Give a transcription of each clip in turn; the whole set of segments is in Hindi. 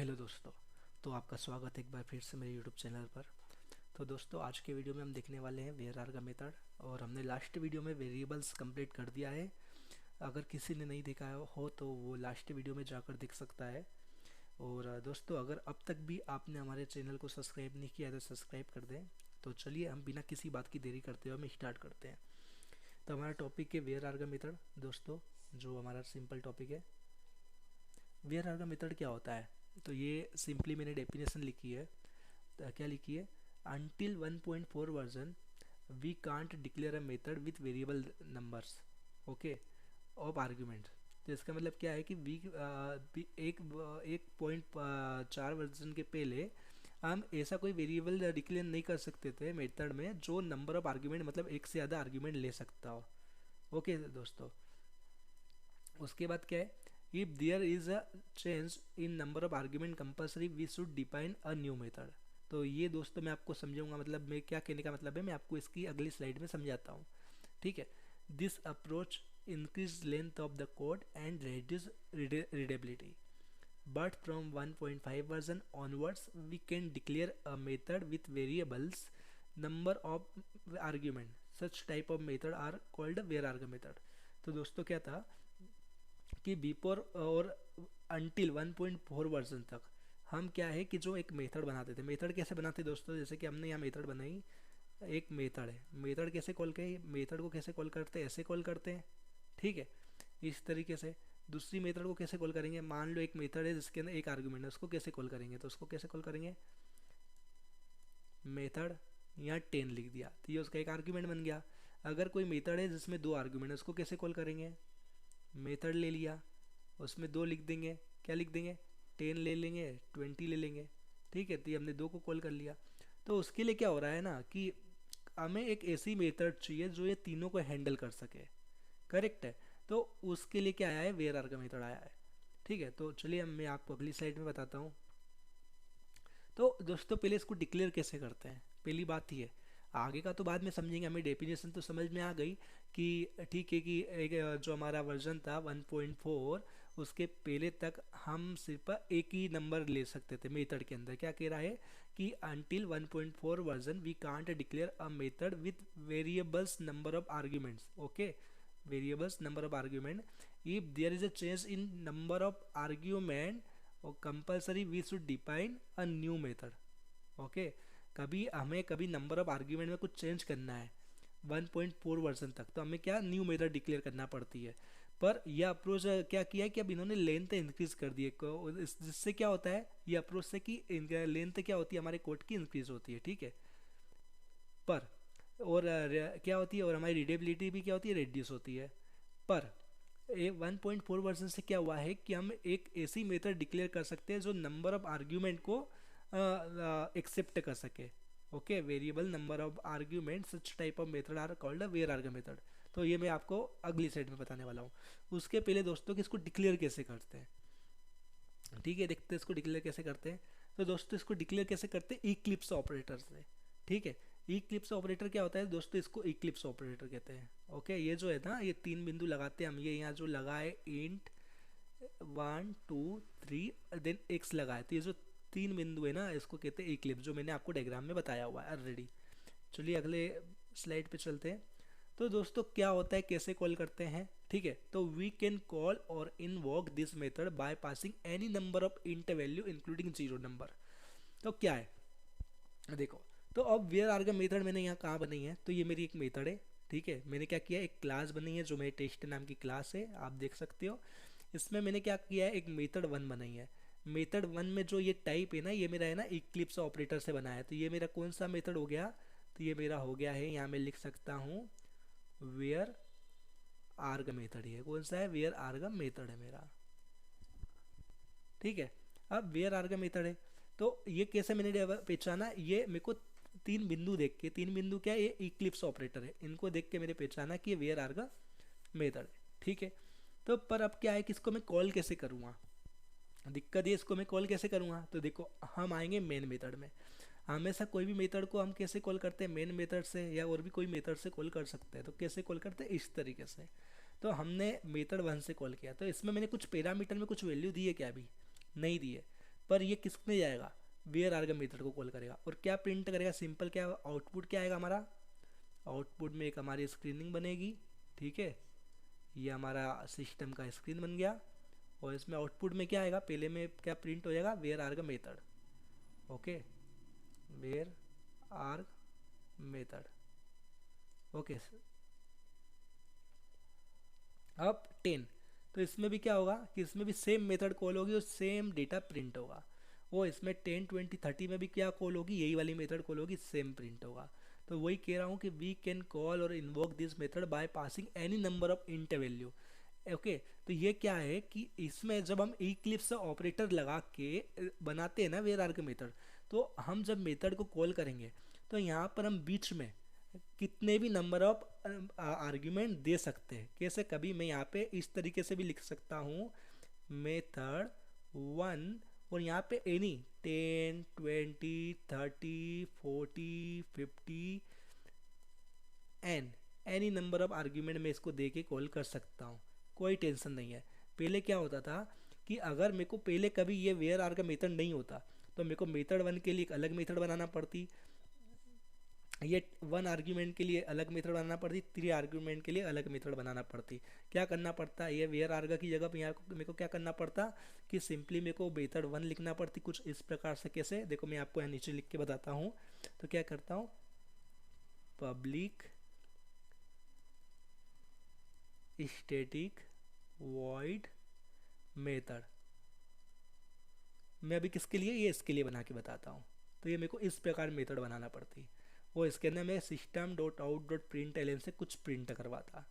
हेलो दोस्तों। तो आपका स्वागत है एक बार फिर से मेरे यूट्यूब चैनल पर। तो दोस्तों आज के वीडियो में हम देखने वाले हैं वेयर आर का मेथड, और हमने लास्ट वीडियो में वेरिएबल्स कंप्लीट कर दिया है। अगर किसी ने नहीं देखा हो तो वो लास्ट वीडियो में जाकर देख सकता है। और दोस्तों अगर अब तक भी आपने हमारे चैनल को सब्सक्राइब नहीं किया तो सब्सक्राइब कर दें। तो चलिए हम बिना किसी बात की देरी करते हुए हम स्टार्ट करते हैं। तो हमारा टॉपिक है वेयर आर का मेथड दोस्तों, जो हमारा सिंपल टॉपिक है। वेयर आर का मेथड क्या होता है? तो ये सिंपली मैंने डेफिनेशन लिखी है। तो क्या लिखी है? until 1.4 version we can't declare a method with variable numbers okay of argument. तो इसका मतलब क्या है कि एक पॉइंट 4 वर्जन के पहले हम ऐसा कोई वेरिएबल डिक्लेयर नहीं कर सकते थे मेथड में जो नंबर ऑफ आर्ग्यूमेंट मतलब एक से ज़्यादा आर्ग्यूमेंट ले सकता हो। ओके दोस्तों, उसके बाद क्या है? If there is a change in number of argument compulsory we should define a new method. तो ये दोस्तों मैं आपको समझाऊंगा, मतलब मैं क्या कहने का मतलब है मैं आपको इसकी अगली स्लाइड में समझाता हूँ। ठीक है। This approach increase length of the code and reduce readability, but from 1.5 version onwards we can declare a method with variables number of argument. Such type of method are called where method। तो दोस्तों क्या था कि बिफोर और अंटिल 1.4 वर्जन तक हम क्या है कि जो एक मेथड बनाते थे। मेथड कैसे बनाते दोस्तों? जैसे कि हमने यहाँ मेथड बनाई, एक मेथड है। मेथड कैसे कॉल करें? मेथड को कैसे कॉल करते हैं? ऐसे कॉल करते हैं। ठीक है, इस तरीके से। दूसरी मेथड को कैसे कॉल करेंगे? मान लो एक मेथड है जिसके अंदर एक आर्गुमेंट है, उसको कैसे कॉल करेंगे? तो उसको कैसे कॉल करेंगे? मेथड यहाँ 10 लिख दिया तो ये उसका एक आर्गुमेंट बन गया। अगर कोई मेथड है जिसमें दो आर्गुमेंट है, उसको कैसे कॉल करेंगे? मेथड ले लिया, उसमें दो लिख देंगे। क्या लिख देंगे? 10 ले लेंगे, 20 ले लेंगे। ठीक है, तो ये हमने दो को कॉल कर लिया। तो उसके लिए क्या हो रहा है ना कि हमें एक ऐसी मेथड चाहिए जो ये तीनों को हैंडल कर सके। करेक्ट है। तो उसके लिए क्या आया है? वेयर आर का मेथड आया है। ठीक है, तो चलिए मैं आपको अगली स्लाइड में बताता हूँ। तो दोस्तों पहले इसको डिक्लेयर कैसे करते हैं, पहली बात ये है। आगे का तो बाद में समझेंगे, हमें डेफिनेशन तो समझ में आ गई कि ठीक है कि एक जो हमारा वर्जन था 1.4 उसके पहले तक हम सिर्फ एक ही नंबर ले सकते थे मेथड के अंदर। क्या कह रहा है कि until 1.4 version we can't declare a method with variables number of arguments. Okay, variables number of argument, if there is a change in number of argument और compulsory we should define a new method. Okay, कभी हमें कभी नंबर ऑफ आर्ग्यूमेंट में कुछ चेंज करना है 1.4 वर्जन तक तो हमें क्या न्यू मेथड डिक्लेयर करना पड़ती है। पर यह अप्रोच क्या किया है कि अब इन्होंने लेंथ इंक्रीज कर दी है। जिससे क्या होता है ये अप्रोच से कि लेंथ क्या होती है हमारे कोड की इंक्रीज होती है। ठीक है, पर और क्या होती है, और हमारी रीडेबिलिटी भी क्या होती है? रिड्यूस होती है। पर 1.4 वर्जन से क्या हुआ है कि हम एक ऐसी मेथड डिक्लेयर कर सकते हैं जो नंबर ऑफ आर्ग्यूमेंट को एक्सेप्ट कर सके। Okay, variable number of argument such type of method are called var arg method. तो ये मैं आपको अगली साइड में बताने वाला हूँ। उसके पहले दोस्तों कि इसको डिक्लेयर कैसे करते हैं। ठीक है, देखते हैं इसको डिक्लेयर कैसे करते हैं। तो दोस्तों इसको डिक्लेयर कैसे करते हैं? इक्लिप्स ऑपरेटर से। ठीक है, इक्लिप्स ऑपरेटर क्या होता है दोस्तों? इसको इक्लिप्स ऑपरेटर कहते हैं। ओके, ये जो है ना ये तीन बिंदु लगाते हैं हम, ये यहाँ जो लगा है इंट 1 2 3 देन एक्स लगा है, तो ये जो तीन बिंदु है ना इसको कहते हैं इक्लिप्स, जो मैंने आपको डायग्राम में बताया हुआ है ऑलरेडी। चलिए अगले स्लाइड पे चलते हैं। तो दोस्तों क्या होता है, कैसे कॉल करते हैं? ठीक है, तो वी कैन कॉल और invoke this method by passing any number of int value including zero number. तो क्या है देखो, तो अब वेयर आर्गम मेथड मैंने यहाँ कहाँ बनाई है? तो ये मेरी एक मेथड है। ठीक है, मैंने क्या किया, एक क्लास बनी है जो मेरे टेस्ट नाम की क्लास है, आप देख सकते हो। इसमें मैंने क्या किया है, एक मेथड वन बनाई है। मेथड वन में जो ये टाइप है ना ये मेरा है ना इक्लिप्स ऑपरेटर से बना है। तो ये मेरा कौन सा मेथड हो गया? तो ये मेरा हो गया है, यहाँ मैं लिख सकता हूँ वेयर आर्ग मेथड। है कौन सा है? वेयर आर्ग मेथड है मेरा। ठीक है, अब वेयर आर्ग मेथड है। तो ये कैसे मैंने पहचाना? ये मेरे को तीन बिंदु देख के, तीन बिंदु क्या है? ये इक्लिप्स ऑपरेटर है, इनको देख के मैंने पहचाना कि ये वेयर आर्ग मेथड है। ठीक है, तो पर अब क्या है कि इसको मैं कॉल कैसे करूँगा? दिक्कत ये इसको मैं कॉल कैसे करूँगा? तो देखो हम आएंगे मेन मेथड में। हमेशा कोई भी मेथड को हम कैसे कॉल करते हैं? मेन मेथड से, या और भी कोई मेथड से कॉल कर सकते हैं। तो कैसे कॉल करते हैं? इस तरीके से। तो हमने मेथड वन से कॉल किया, तो इसमें मैंने कुछ पैरामीटर में कुछ वैल्यू दी है क्या? अभी नहीं दी है। पर ये किस में जाएगा, वेयर आर्गम मेथड को कॉल करेगा और क्या प्रिंट करेगा, सिंपल क्या आउटपुट क्या आएगा हमारा, आउटपुट में एक हमारी स्क्रीनिंग बनेगी, ठीक है, ये हमारा सिस्टम का स्क्रीन बन गया और इसमें आउटपुट में क्या आएगा, पहले में क्या प्रिंट हो जाएगा, var arg method, okay, var arg method, okay. अब 10, तो इसमें भी क्या होगा कि इसमें भी सेम मेथड कॉल होगी और सेम डेटा प्रिंट होगा, वो इसमें 10 20 30 में भी क्या कॉल होगी, यही वाली मेथड कॉल होगी, सेम प्रिंट होगा। तो वही कह रहा हूँ कि वी कैन कॉल और invoke this method by passing any number of int value, okay. तो ये क्या है कि इसमें जब हम इक्लिप्स ऑपरेटर लगा के बनाते हैं ना वेयर आर्ग मेथड, तो हम जब मेथड को कॉल करेंगे तो यहाँ पर हम बीच में कितने भी नंबर ऑफ आर्ग्यूमेंट दे सकते हैं। कैसे, कभी मैं यहाँ पे इस तरीके से भी लिख सकता हूँ, मेथड 1 और यहाँ पे any 10 20 30 40 50 any number of argument में इसको दे के कॉल कर सकता हूँ, कोई टेंशन नहीं है। पहले क्या होता था कि अगर मेरे को पहले कभी ये वेयर आर का मेथड नहीं होता तो मेरे को मेथड 1 के लिए एक अलग मेथड बनाना पड़ती, ये 1 आर्ग्यूमेंट के लिए अलग मेथड बनाना पड़ती, 3 आर्ग्यूमेंट के लिए अलग मेथड बनाना पड़ती। क्या करना पड़ता, ये वेयर आर्गा की जगह पे यहाँ मेरे को क्या करना पड़ता कि सिंपली मेरे को मेथड 1 लिखना पड़ती कुछ इस प्रकार से। कैसे, देखो मैं आपको यहाँ नीचे लिख के बताता हूँ। तो क्या करता हूँ, पब्लिक स्टैटिक वॉइड मेथड, मैं अभी किसके लिए, ये इसके लिए बना के बताता हूँ। तो ये मेरे को इस प्रकार मेथड बनाना पड़ती, वो इसके अंदर मैं system dot out dot print L से कुछ प्रिंट करवाता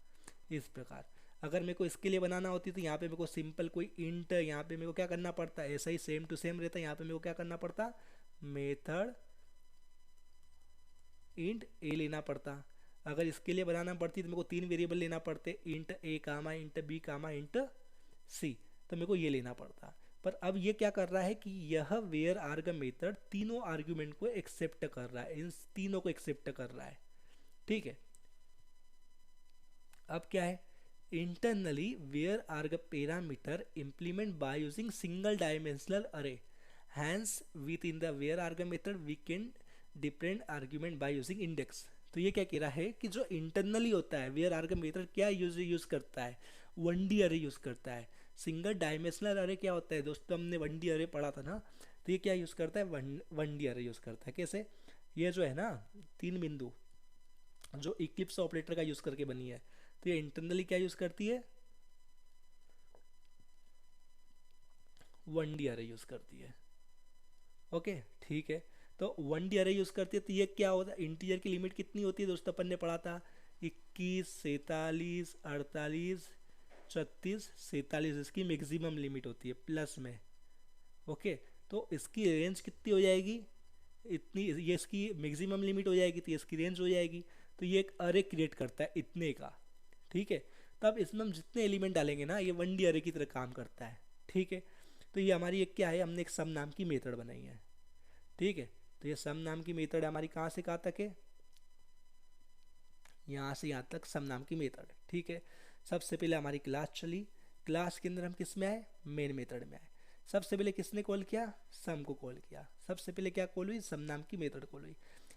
इस प्रकार। अगर मेरे को इसके लिए बनाना होती तो यहाँ पे मेरे को सिंपल कोई इंट, यहाँ पे मेरे को क्या करना पड़ता, ऐसा ही सेम टू सेम रहता, यहाँ पे मेरे को क्या करना पड़ता, मेथड इंट ए लेना पड़ता। अगर इसके लिए बनाना पड़ती तो मेरे को 3 वेरिएबल लेना पड़ते, इंट ए कामा इंट बी कामा इंट सी, तो मेरे को ये लेना पड़ता। पर अब ये क्या कर रहा है कि यह वेयर आर्ग मेथड तीनों आर्ग्यूमेंट को एक्सेप्ट कर रहा है, इन तीनों को एक्सेप्ट कर रहा है, ठीक है। अब क्या है, internally var arg parameter implement by using single dimensional array, hence within the var arg method we can different argument by using index. तो ये क्या कह रहा है कि जो इंटरनली होता है वेयर आर्ग मेथड क्या यूज करता है, 1D अरे यूज करता है। सिंगल डायमेंशनल अरे क्या होता है दोस्तों, हमने 1D अरे पढ़ा था ना, तो ये क्या यूज़ करता है, 1D अरे यूज़ करता है। कैसे, ये जो है ना 3 बिंदु जो इक्लिप्स ऑपरेटर का यूज़ करके बनी है, तो ये इंटरनली क्या यूज़ करती है, 1D अरे यूज़ करती है, ओके ठीक है। तो 1D अरे यूज़ करती है, तो ये क्या होता है, इंटीजर की लिमिट कितनी होती है दोस्तों, अपन ने पढ़ा था 21 47 48 36 47, इसकी मैक्सिमम लिमिट होती है प्लस में, ओके। तो इसकी रेंज कितनी हो जाएगी, इतनी, ये इसकी मैक्सिमम लिमिट हो जाएगी तो इसकी रेंज हो जाएगी। तो ये एक अरे क्रिएट करता है इतने का, ठीक है। तो अब इसमें हम जितने एलिमेंट डालेंगे ना, ये 1D अरे की तरह काम करता है, ठीक है। तो ये हमारी एक क्या है, हमने एक सम नाम की मेथड बनाई है, ठीक है। तो ये सम नाम की मेथड हमारी कहाँ से कहाँ तक है, यहाँ से यहाँ तक सम नाम की मेथड, ठीक है। सबसे पहले हमारी क्लास चली, क्लास के अंदर हम किस में आए, मेन मेथड में आए। सबसे पहले किसने कॉल किया, सम को कॉल किया। सबसे पहले क्या कॉल हुई, सम नाम की मेथड कॉल हुई।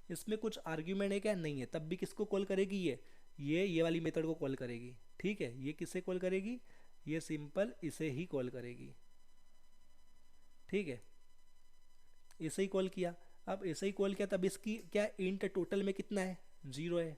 इसमें कुछ आर्ग्यूमेंट है क्या, नहीं है, तब भी किसको कॉल करेगी, ये वाली मेथड को कॉल करेगी, ठीक है। ये किसे कॉल करेगी, ये सिंपल इसे ही कॉल करेगी, ठीक है, इसे ही कॉल किया। अब ऐसे ही कॉल किया तब इसकी क्या इंट टोटल में कितना है, 0 है,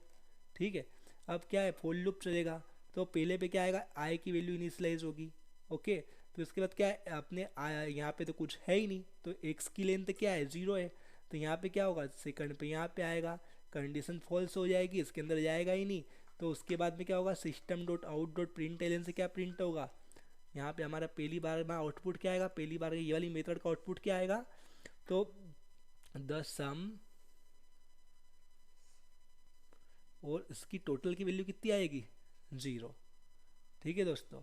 ठीक है। अब क्या है, फॉर लूप चलेगा, तो पहले पे क्या आएगा, आई की वैल्यू इनिशियलाइज होगी, ओके। तो इसके बाद क्या है, अपने यहाँ पे तो कुछ है ही नहीं, तो एक्स की लेंथ क्या है, 0 है, तो यहाँ पे क्या होगा, सेकंड पे यहाँ पे आएगा, कंडीशन फॉल्स हो जाएगी, इसके अंदर जाएगा ही नहीं। तो उसके बाद में क्या होगा, system dot out dot print L से क्या प्रिंट होगा, यहाँ पे हमारा पहली बार में आउटपुट क्या आएगा, पहली बार ये वाली मेथड का आउटपुट क्या आएगा, तो द सम, और इसकी टोटल की वैल्यू कितनी आएगी, 0, ठीक है दोस्तों।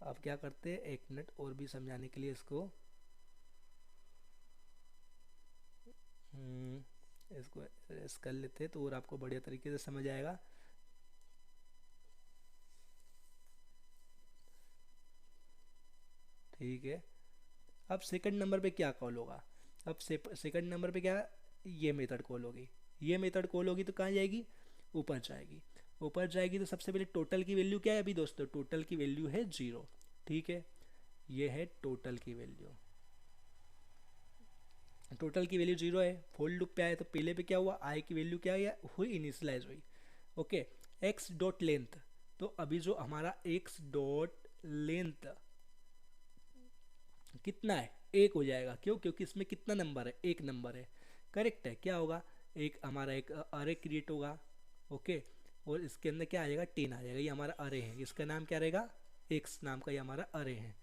अब क्या करते हैं, 1 मिनट और भी समझाने के लिए इसको, इसको रेस कर लेते हैं तो और आपको बढ़िया तरीके से समझ आएगा। ठीक है, अब सेकंड नंबर पे क्या कॉल होगा? अब सेकंड नंबर पे क्या, ये मेथड कॉल होगी। ये मेथड कॉल होगी तो कहाँ जाएगी? ऊपर जाएगी। ऊपर जाएगी तो सबसे पहले टोटल की वैल्यू क्या है अभी दोस्तों? टोटल की वैल्यू है 0। ठीक है, ये है टोटल की वैल्यू। टोटल की वैल्यू 0 है। फोर लूप पे आए तो पहले पे क्या हुआ? आई की वैल्यू क्या हुई? इनिशियलाइज हुई। ओके, एक्स डॉट लेंथ, तो अभी जो हमारा एक्स डॉट लेंथ कितना है? एक हो जाएगा। क्यों? क्योंकि इसमें कितना नंबर है? एक नंबर है। करेक्ट है। क्या होगा? एक हमारा एक अरे क्रिएट होगा। ओके, और इसके अंदर क्या आ जाएगा? 10 आ जाएगा। ये हमारा अरे है, इसका नाम क्या रहेगा? एक्स नाम का ये हमारा अरे है।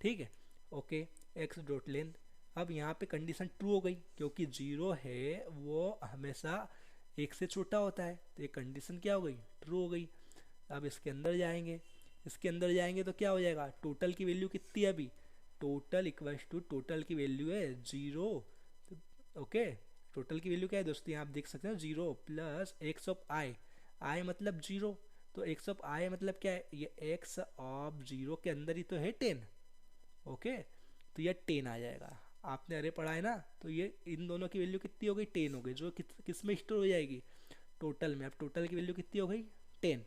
ठीक है, ओके, एक्स डॉट लेंथ। अब यहाँ पे कंडीशन ट्रू हो गई, क्योंकि 0 है वो हमेशा एक से छोटा होता है, तो ये कंडीशन क्या हो गई? ट्रू हो गई। अब इसके अंदर जाएंगे, इसके अंदर जाएंगे तो क्या हो जाएगा? टोटल की वैल्यू कितनी है अभी? टोटल इक्वल्स टू, टोटल की वैल्यू है 0। ओके, टोटल की वैल्यू क्या है दोस्तों? यहाँ आप देख सकते हो 0 प्लस एक्स ऑफ आई। आई मतलब 0, तो एक्स ऑफ आई मतलब क्या है? ये एक्स ऑफ 0 के अंदर ही तो है 10। ओके, तो ये 10 आ जाएगा। आपने अरे पढ़ा है ना, तो ये इन दोनों की वैल्यू कितनी हो गई? 10 हो गई, जो किस में स्टोर हो जाएगी? टोटल में। अब टोटल की वैल्यू कितनी हो गई? 10।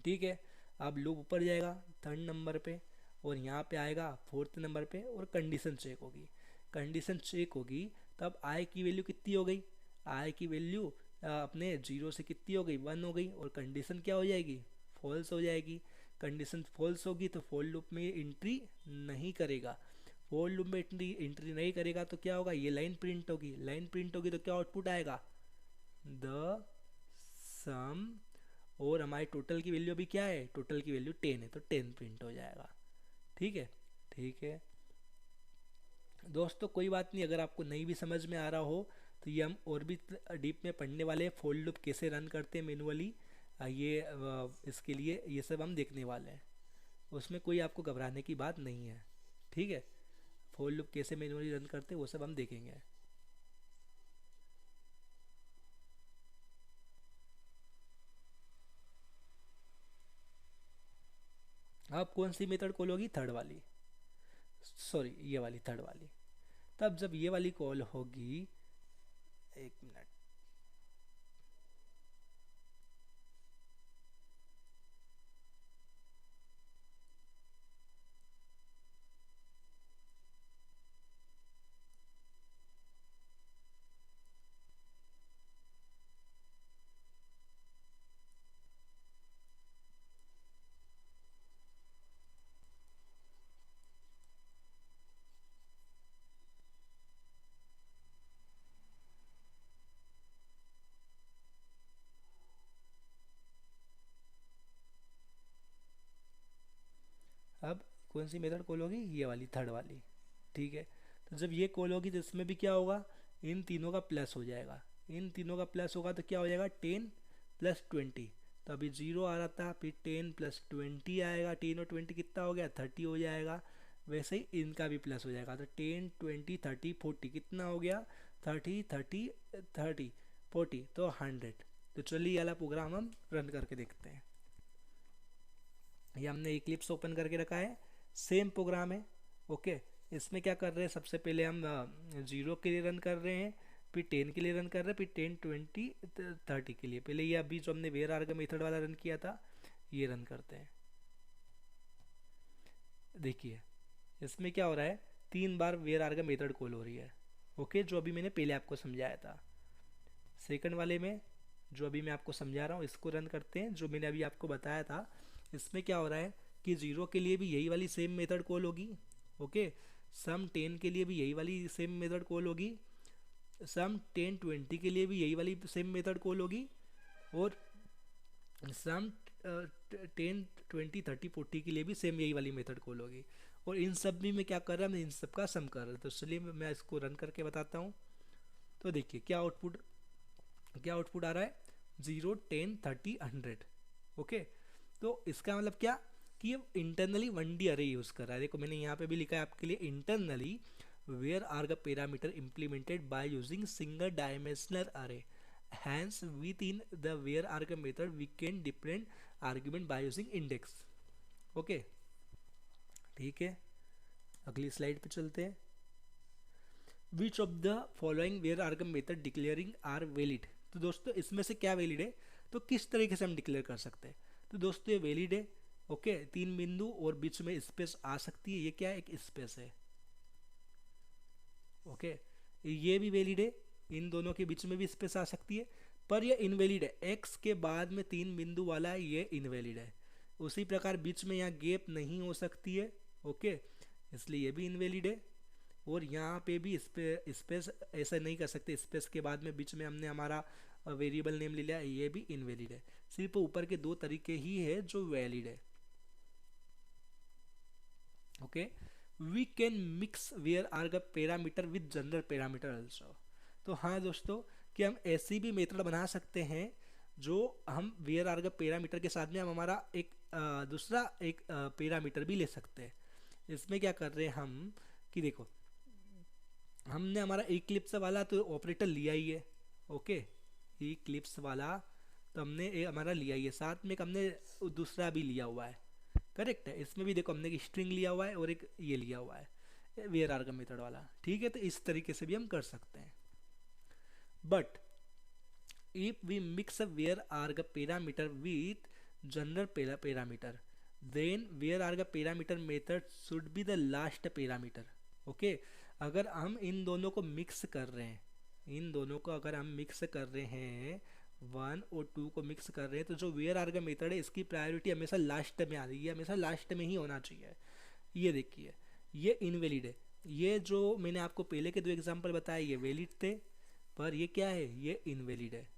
ठीक है, अब लूप ऊपर जाएगा थर्ड नंबर पे, और यहाँ पे आएगा फोर्थ नंबर पे, और कंडीशन चेक होगी। कंडीशन चेक होगी तब आई की वैल्यू कितनी हो गई? आई की वैल्यू अपने 0 से कितनी हो गई? 1 हो गई, और कंडीशन क्या हो जाएगी? फॉल्स हो जाएगी। कंडीशन फॉल्स होगी तो फॉर लूप में एंट्री नहीं करेगा। फॉर लूप में एंट्री नहीं करेगा तो क्या होगा? ये लाइन प्रिंट होगी। लाइन प्रिंट होगी तो क्या आउटपुट आएगा? द सम। और हमारी टोटल की वैल्यू अभी क्या है? टोटल की वैल्यू 10 है, तो 10 प्रिंट हो जाएगा। ठीक है, ठीक है दोस्तों, कोई बात नहीं। अगर आपको नहीं भी समझ में आ रहा हो तो ये हम और भी डीप में पढ़ने वाले हैं। फोर लूप कैसे रन करते हैं मैनुअली, इसके लिए ये सब हम देखने वाले हैं। उसमें कोई आपको घबराने की बात नहीं है। ठीक है, फोर लूप कैसे मैनुअली रन करते हैं वो सब हम देखेंगे। अब कौन सी मेथड कॉल होगी? थर्ड वाली, सॉरी ये वाली, थर्ड वाली। तब जब ये वाली कॉल होगी, एक मिनट, अब कौन सी मेथड कॉल होगी? ये वाली, थर्ड वाली। ठीक है, तो जब ये कॉल होगी तो इसमें भी क्या होगा? इन तीनों का प्लस हो जाएगा। इन तीनों का प्लस होगा तो क्या हो जाएगा? 10 प्लस 20। तो अभी 0 आ रहा था, फिर 10 प्लस 20 आएगा। 10 और 20 कितना हो गया? 30 हो जाएगा। वैसे ही इनका भी प्लस हो जाएगा, तो 10 20 30 40 कितना हो गया? 30 30 30 40, तो 100। तो चलिए ये वाला प्रोग्राम हम रन करके देखते हैं। ये हमने इक्लिप्स ओपन करके रखा है, सेम प्रोग्राम है। ओके, इसमें क्या कर रहे हैं? सबसे पहले हम 0 के लिए रन कर रहे हैं, फिर 10 के लिए रन कर रहे हैं, फिर 10 20 30 के लिए। पहले ये अभी जो हमने वेयर आर्ग मेथड वाला रन किया था, ये रन करते हैं। देखिए इसमें क्या हो रहा है? 3 बार वेयर आर्ग मेथड कॉल हो रही है। ओके, जो अभी मैंने पहले आपको समझाया था। सेकंड वाले में जो अभी मैं आपको समझा रहा हूँ, इसको रन करते हैं, जो मैंने अभी आपको बताया था। इसमें क्या हो रहा है कि 0 के लिए भी यही वाली सेम मेथड कॉल होगी। ओके, सम 10 के लिए भी यही वाली सेम मेथड कॉल होगी। सम 10 20 के लिए भी यही वाली सेम मेथड कॉल होगी। और सम 10 20 30 40 के लिए भी सेम यही वाली मेथड कॉल होगी। और इन सब भी मैं क्या कर रहा हूँ? मैं इन सब का सम कर रहा हूँ। तो चलिए मैं इसको रन करके बताता हूँ। तो देखिए क्या आउटपुट आ रहा है? 0 10 30 100। ओके, तो इसका मतलब क्या कि ये इंटरनली 1D अरे यूज़ कर रहा है। देखो मैंने यहाँ पे भी लिखा है आपके लिए, internally var arg the parameter implemented by using single dimensional array, hence within the var arg method we can different argument by using index. Okay, ठीक है, अगली स्लाइड पे चलते हैं। Which of the following var arg method declaring are valid. तो दोस्तों इसमें से क्या वैलिड है, तो किस तरीके से हम डिक्लेयर कर सकते हैं। तो दोस्तों ये वैलिड है। ओके, तीन बिंदु और बीच में स्पेस आ सकती है, ये क्या है, एक स्पेस है। ओके, ये भी वैलिड है, इन दोनों के बीच में भी स्पेस आ सकती है, पर ये इनवैलिड है। एक्स के बाद में तीन बिंदु वाला है, ये इनवैलिड है। उसी प्रकार बीच में यहाँ गैप नहीं हो सकती है। ओके, इसलिए ये भी इनवैलिड है। और यहाँ पे भी स्पेस ऐसा नहीं कर सकते, स्पेस के बाद में बीच में हमने हमारा वेरिएबल नेम ले लिया, ये भी इनवैलिड है। सिर्फ ऊपर के दो तरीके ही है जो वैलिड है। Okay, we can mix where are parameter with general parameter also. तो हाँ दोस्तों, कि हम ऐसी भी मेथड बना सकते हैं जो हम वेयर आर पैरामीटर के साथ में हम हमारा एक दूसरा एक पैरामीटर भी ले सकते हैं। इसमें क्या कर रहे हैं हम, कि देखो हमने हमारा इक्लिप्स वाला तो ऑपरेटर लिया ही है। ओके, इक्लिप्स वाला तो हमने हमारा लिया ही है, साथ में एक हमने दूसरा भी लिया हुआ है। करेक्ट है, इसमें भी देखो हमने एक स्ट्रिंग लिया हुआ है और एक ये लिया हुआ है वेयर आर का मेथड वाला। ठीक है, तो इस तरीके से भी हम कर सकते हैं। But if we mix where arg का parameter with general parameter, then var arg का parameter method should be the last parameter. Okay, अगर हम इन दोनों को मिक्स कर रहे हैं, इन दोनों को अगर हम मिक्स कर रहे हैं, 1 और 2 को मिक्स कर रहे हैं, तो जो वेयर आर का मेथड है इसकी प्रायोरिटी हमेशा लास्ट में आ रही है, हमेशा लास्ट में ही होना चाहिए। ये देखिए, ये इनवैलिड है। ये जो मैंने आपको पहले के दो एग्जांपल बताए ये वैलिड थे, पर ये क्या है, ये इनवैलिड है।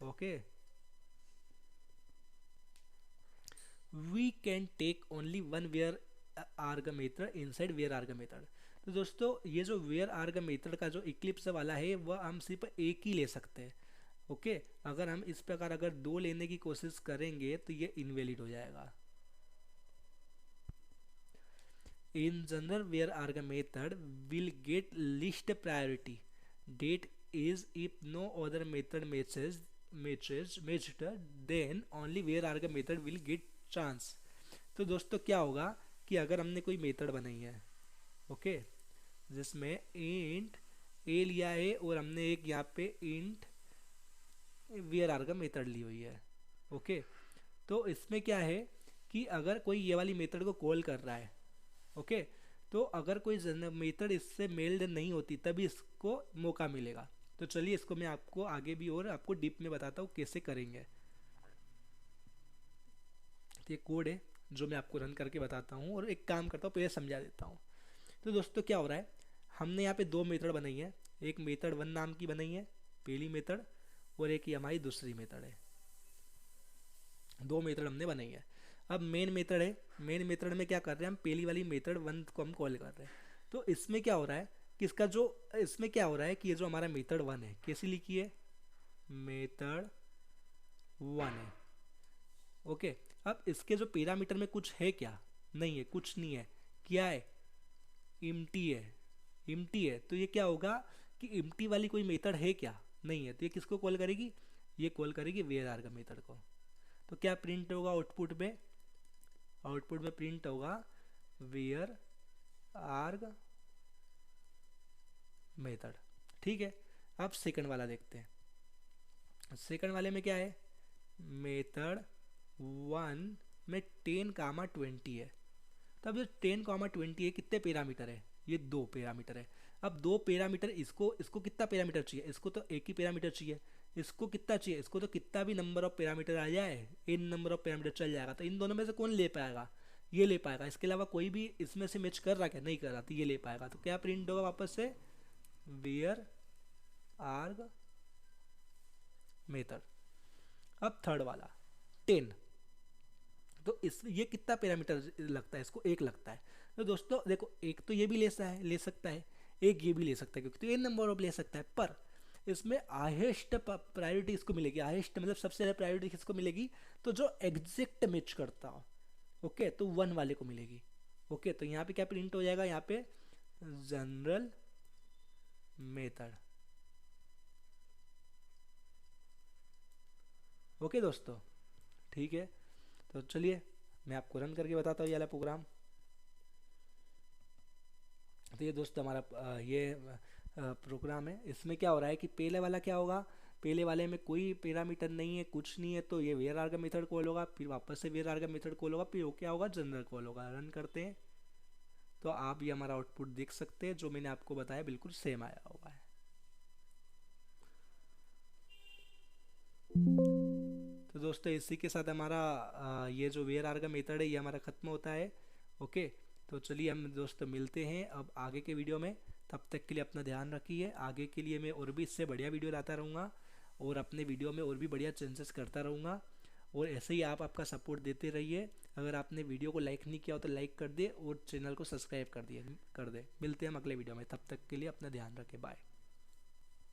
Okay, we can take only one var arg method inside var arg method. तो दोस्तों ये जो वेयर आर्ग मेथड का जो इक्लिप्स वाला है वह हम सिर्फ एक ही ले सकते हैं। ओके, अगर हम इस प्रकार अगर दो लेने की कोशिश करेंगे तो ये इनवैलिड हो जाएगा। In general var arg method will get least priority that is if no other method matched then only var arg method will get chance. तो दोस्तों क्या होगा कि अगर हमने कोई मेथड बनाई है, ओके, जिसमें इंट ए लिया है और हमने एक यहाँ पे इंट वेयर आर का मेथड ली हुई है। ओके, तो इसमें क्या है कि अगर कोई ये वाली मेथड को कॉल कर रहा है, ओके, तो अगर कोई मेथड इससे मेल्ड नहीं होती तभी इसको मौका मिलेगा। तो चलिए इसको मैं आपको आगे भी और आपको डीप में बताता हूँ कैसे करेंगे। तो ये कोड है जो मैं आपको रन करके बताता हूँ और एक काम करता हूँ, पहले समझा देता हूँ। तो दोस्तों क्या हो रहा है, हमने यहाँ पे दो मेथड बनाई है, एक मेथड 1 नाम की बनाई है पहली मेथड, और एक ही हमारी दूसरी मेथड है। दो मेथड हमने बनाई है। अब मेन मेथड है, मेन मेथड में क्या कर रहे हैं हम, पहली वाली मेथड 1 को हम कॉल कर रहे हैं। तो इसमें क्या हो रहा है कि इसका जो इसमें क्या हो रहा है कि ये जो हमारा मेथड 1 है कैसी लिखी है, मेथड 1 है। ओके, अब इसके जो पैरामीटर में कुछ है क्या, नहीं है, कुछ नहीं है, क्या है, इम्प्टी है, इम्प्टी है। तो ये क्या होगा कि इम्प्टी वाली कोई मेथड है क्या, नहीं है, तो ये किसको कॉल करेगी, ये कॉल करेगी वेयर आर का मेथड को। तो क्या प्रिंट होगा आउटपुट में, आउटपुट में प्रिंट होगा वेयर आर्ग मेथड। ठीक है, अब सेकंड वाला देखते हैं। सेकंड वाले में क्या है, मेथड 1 में 10, 20 है। तब ये 10, 20 है, कितने पैरामीटर है, ये 2 पैरामीटर है। अब 2 पैरामीटर, इसको इसको कितना पैरामीटर चाहिए, इसको तो एक ही पैरामीटर चाहिए, इसको कितना चाहिए, इसको तो कितना भी नंबर ऑफ पैरामीटर आ जाए, इन नंबर ऑफ पैरामीटर चल जाएगा। तो इन दोनों में से कौन ले पाएगा, ये ले पाएगा, इसके अलावा कोई भी इसमें से मैच कर रहा क्या, नहीं कर रहा, तो ये ले पाएगा। तो क्या प्रिंट होगा वापस से, वेयर आर्ग मेथड। अब थर्ड वाला 10, तो इस ये कितना पैरामीटर लगता है, इसको एक लगता है। तो दोस्तों देखो, एक तो ये भी ले सकता है, एक ये भी ले सकता है, क्योंकि तो ये नंबर ऑफ ले सकता है, पर इसमें हाईएस्ट प्रायोरिटी इसको मिलेगी। हाईएस्ट मतलब सबसे ज़्यादा प्रायोरिटी किसको मिलेगी, तो जो एग्जैक्ट मैच करता हो। ओके, तो 1 वाले को मिलेगी। ओके, तो यहाँ पे क्या प्रिंट हो जाएगा, यहाँ पे जनरल मेथड। ओके दोस्तों, ठीक है, तो चलिए मैं आपको रन करके बताता हूँ ये वाला प्रोग्राम। तो ये दोस्त हमारा ये प्रोग्राम है। इसमें क्या हो रहा है कि पहले वाला क्या होगा, पहले वाले में कोई पैरामीटर नहीं है, कुछ नहीं है, तो ये वेयर आर का मेथड कॉल होगा, फिर वापस से वेयर आर का मेथड कॉल होगा, फिर वो क्या होगा, जनरल कॉल होगा। रन करते हैं तो आप ये हमारा आउटपुट देख सकते हैं, जो मैंने आपको बताया बिल्कुल सेम आया हुआ है। तो दोस्तों इसी के साथ हमारा ये जो वेयर आर का मेथड है ये हमारा ख़त्म होता है। ओके, तो चलिए हम दोस्तों मिलते हैं अब आगे के वीडियो में। तब तक के लिए अपना ध्यान रखिए, आगे के लिए मैं और भी इससे बढ़िया वीडियो लाता रहूँगा और अपने वीडियो में और भी बढ़िया चेंजेस करता रहूँगा। और ऐसे ही आप आपका सपोर्ट देते रहिए। अगर आपने वीडियो को लाइक नहीं किया हो तो लाइक कर दे और चैनल को सब्सक्राइब कर दे। मिलते हैं हम अगले वीडियो में, तब तक के लिए अपना ध्यान रखें, बाय।